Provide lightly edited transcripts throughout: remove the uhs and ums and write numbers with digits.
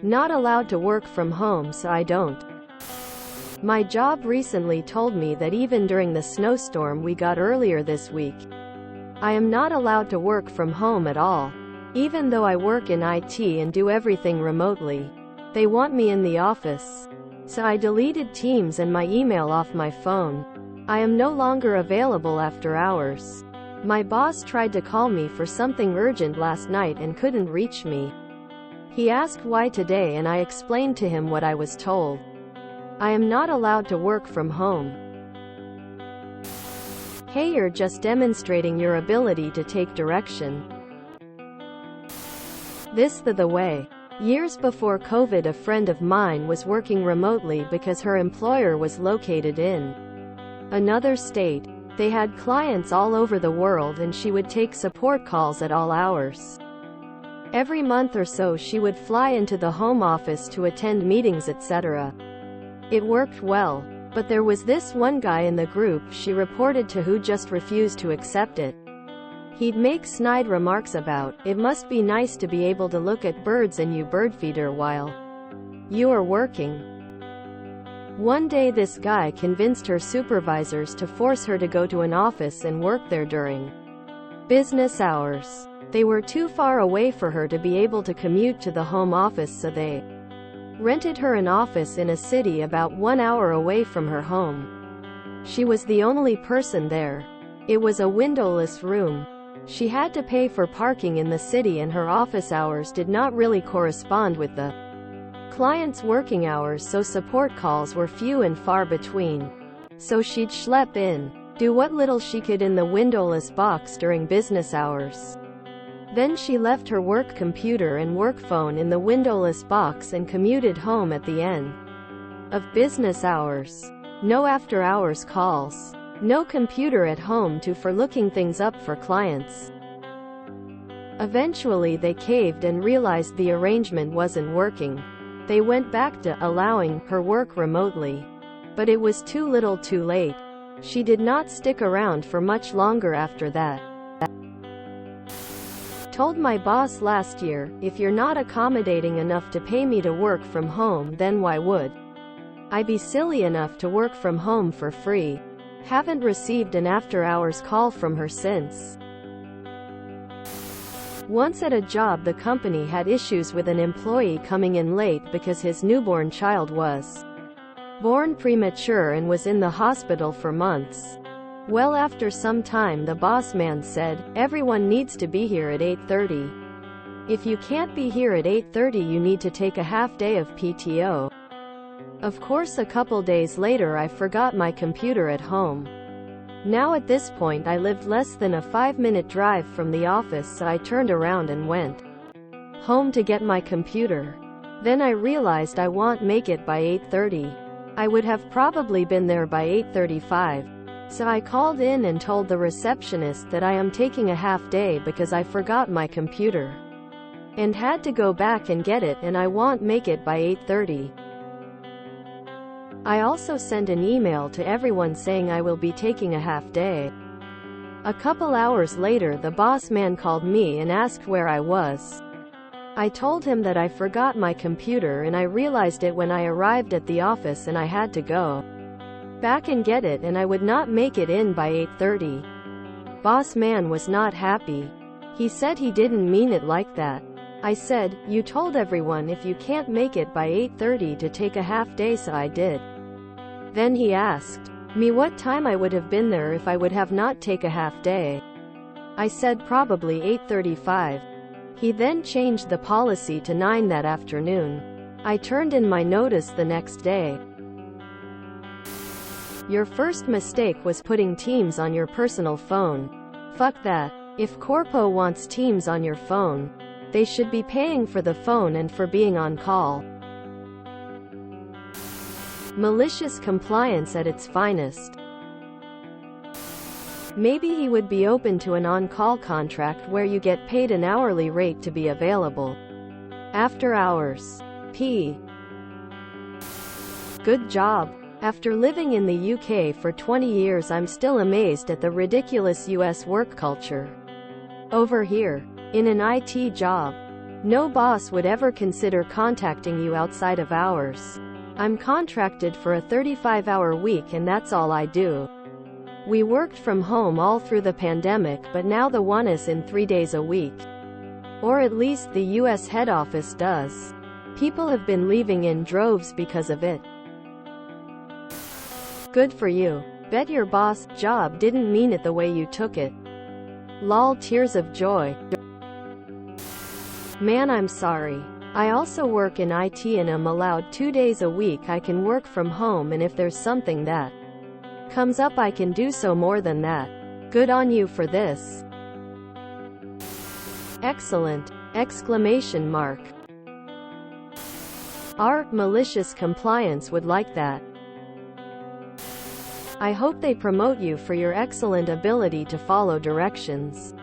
Not allowed to work from home, so I don't. My job recently told me that even during the snowstorm we got earlier this week, I am not allowed to work from home at all. Even though I work in IT and do everything remotely, they want me in the office. So I deleted Teams and my email off my phone. I am no longer available after hours. My boss tried to call me for something urgent last night and couldn't reach me. He asked why today and I explained to him what I was told. I am not allowed to work from home. Hey, you're just demonstrating your ability to take direction. This the way. Years before COVID, a friend of mine was working remotely because her employer was located in another state. They had clients all over the world and she would take support calls at all hours. Every month or so she would fly into the home office to attend meetings, etc. It worked well, but there was this one guy in the group she reported to who just refused to accept it. He'd make snide remarks about, "It must be nice to be able to look at birds and you birdfeeder while you are working." One day this guy convinced her supervisors to force her to go to an office and work there during business hours. They were too far away for her to be able to commute to the home office, so they rented her an office in a city about 1 hour away from her home. She was the only person there. It was a windowless room. She had to pay for parking in the city and her office hours did not really correspond with the client's working hours, so support calls were few and far between. So she'd schlep in, do what little she could in the windowless box during business hours. Then she left her work computer and work phone in the windowless box and commuted home at the end of business hours. No after-hours calls. No computer at home for looking things up for clients. Eventually they caved and realized the arrangement wasn't working. They went back to allowing her work remotely. But it was too little too late. She did not stick around for much longer after that. Told my boss last year, "If you're not accommodating enough to pay me to work from home, then why would I be silly enough to work from home for free?" Haven't received an after-hours call from her since. Once at a job, the company had issues with an employee coming in late because his newborn child was born premature and was in the hospital for months. Well, after some time the boss man said, "Everyone needs to be here at 8:30. If you can't be here at 8:30 you need to take a half day of PTO." Of course, a couple days later I forgot my computer at home. Now at this point I lived less than a 5-minute drive from the office, so I turned around and went home to get my computer. Then I realized I won't make it by 8:30. I would have probably been there by 8:35. So I called in and told the receptionist that I am taking a half day because I forgot my computer and had to go back and get it, and I won't make it by 8:30. I also sent an email to everyone saying I will be taking a half day. A couple hours later the boss man called me and asked where I was. I told him that I forgot my computer and I realized it when I arrived at the office and I had to go back and get it, and I would not make it in by 8:30. Boss man was not happy. He said he didn't mean it like that. I said, "You told everyone if you can't make it by 8:30 to take a half day, so I did." Then he asked me what time I would have been there if I would have not take a half day. I said probably 8:35. He then changed the policy to 9 that afternoon. I turned in my notice the next day. Your first mistake was putting Teams on your personal phone. Fuck that. If Corpo wants Teams on your phone, they should be paying for the phone and for being on call. Malicious compliance at its finest. Maybe he would be open to an on-call contract where you get paid an hourly rate to be available after hours. P. Good job. After living in the UK for 20 years, I'm still amazed at the ridiculous US work culture over here. In an IT job, No boss would ever consider contacting you outside of hours. I'm contracted for a 35-hour week and that's all I do. We worked from home all through the pandemic, but now the one is in 3 days a week. Or at least the US head office does. People have been leaving in droves because of it. Good for you. Bet your boss job didn't mean it the way you took it. Lol, tears of joy. Man, I'm sorry. I also work in IT and am allowed 2 days a week I can work from home, and if there's something that comes up I can do so more than that. Good on you for this. Excellent! Exclamation mark. Our malicious compliance would like that. I hope they promote you for your excellent ability to follow directions.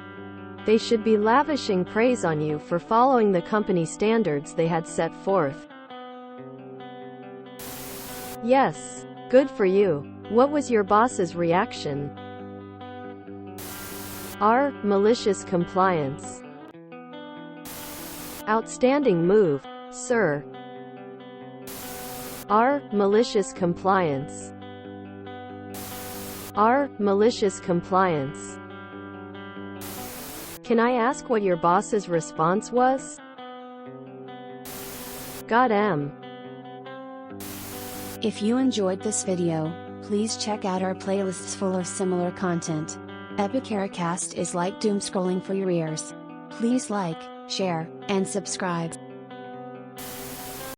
They should be lavishing praise on you for following the company standards they had set forth. Yes. Good for you. What was your boss's reaction? R. Malicious compliance. Outstanding move, sir. R. Malicious compliance. R. Malicious compliance. Can I ask what your boss's response was? God M. If you enjoyed this video, please check out our playlists full of similar content. Epicaricast is like doom scrolling for your ears. Please like, share, and subscribe.